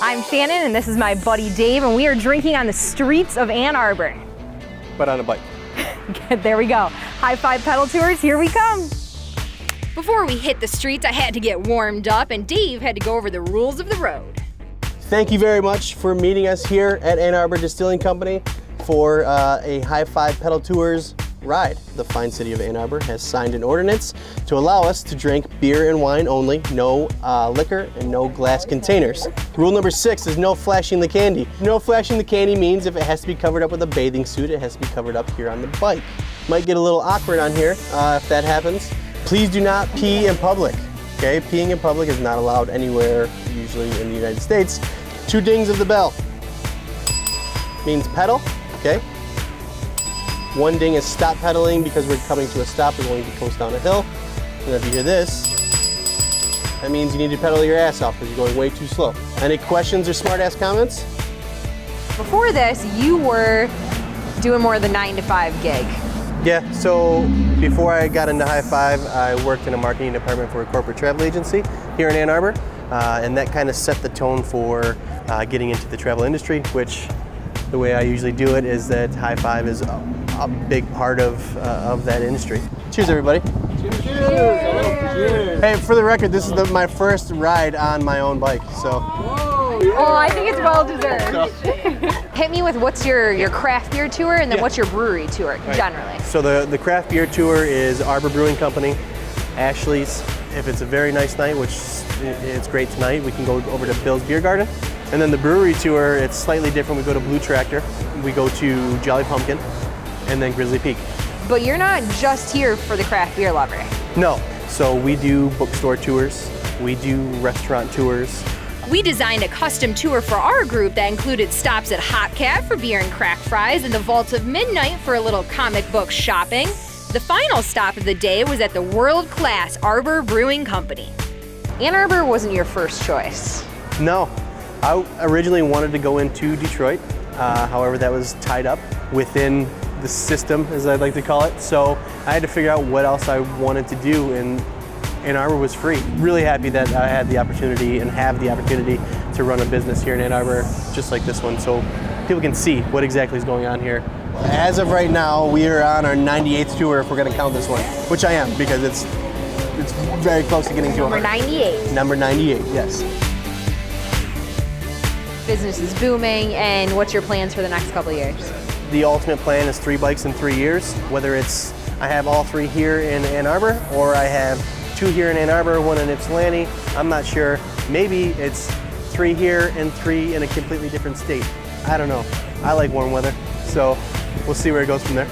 I'm Shannon, and this is my buddy Dave, and we are drinking on the streets of Ann Arbor. But on a bike. There we go. High Five Pedal Tours, here we come. Before we hit the streets, I had to get warmed up, and Dave had to go over the rules of the road. Thank you very much for meeting us here at Ann Arbor Distilling Company for a High Five Pedal Tours ride. The fine city of Ann Arbor has signed an ordinance to allow us to drink beer and wine only, no liquor and no glass containers. Rule number 6 is no flashing the candy. No flashing the candy means if it has to be covered up with a bathing suit, it has to be covered up here on the bike. Might get a little awkward on here if that happens. Please do not pee in public, okay? Peeing in public is not allowed anywhere, usually in the United States. 2 dings of the bell means pedal, okay? 1 ding is stop pedaling because we're coming to a stop, we're going to coast down a hill. And if you hear this, that means you need to pedal your ass off because you're going way too slow. Any questions or smart ass comments? Before this, you were doing more of the 9-to-5 gig. Yeah, so before I got into High Five, I worked in a marketing department for a corporate travel agency here in Ann Arbor. And that kind of set the tone for getting into the travel industry, which the way I usually do it is that High Five is a big part of that industry. Cheers, everybody. Cheers. Cheers. Hey, for the record, this is my first ride on my own bike, so. Oh, I think it's well deserved. Hit me with what's your craft beer tour, and then what's your brewery tour, generally? So the craft beer tour is Arbor Brewing Company, Ashley's. If it's a very nice night, which it's great tonight, we can go over to Bill's Beer Garden. And then the brewery tour, it's slightly different. We go to Blue Tractor, we go to Jolly Pumpkin, and then Grizzly Peak. But you're not just here for the craft beer lover. No, so we do bookstore tours, we do restaurant tours. We designed a custom tour for our group that included stops at Hot Cat for beer and crack fries and the Vault of Midnight for a little comic book shopping. The final stop of the day was at the world-class Arbor Brewing Company. Ann Arbor wasn't your first choice. No, I originally wanted to go into Detroit. However, that was tied up within the system, as I'd like to call it. So I had to figure out what else I wanted to do, and Ann Arbor was free. Really happy that I had the opportunity and have the opportunity to run a business here in Ann Arbor, just like this one, so people can see what exactly is going on here. As of right now, we are on our 98th tour, if we're going to count this one, which I am, because it's very close to getting to Number 100. 98. Number 98, yes. Business is booming, and what's your plans for the next couple of years? The ultimate plan is 3 bikes in 3 years, whether it's I have all 3 here in Ann Arbor, or I have 2 here in Ann Arbor, 1 in Ypsilanti. I'm not sure. Maybe it's 3 here and 3 in a completely different state. I don't know. I like warm weather, so we'll see where it goes from there.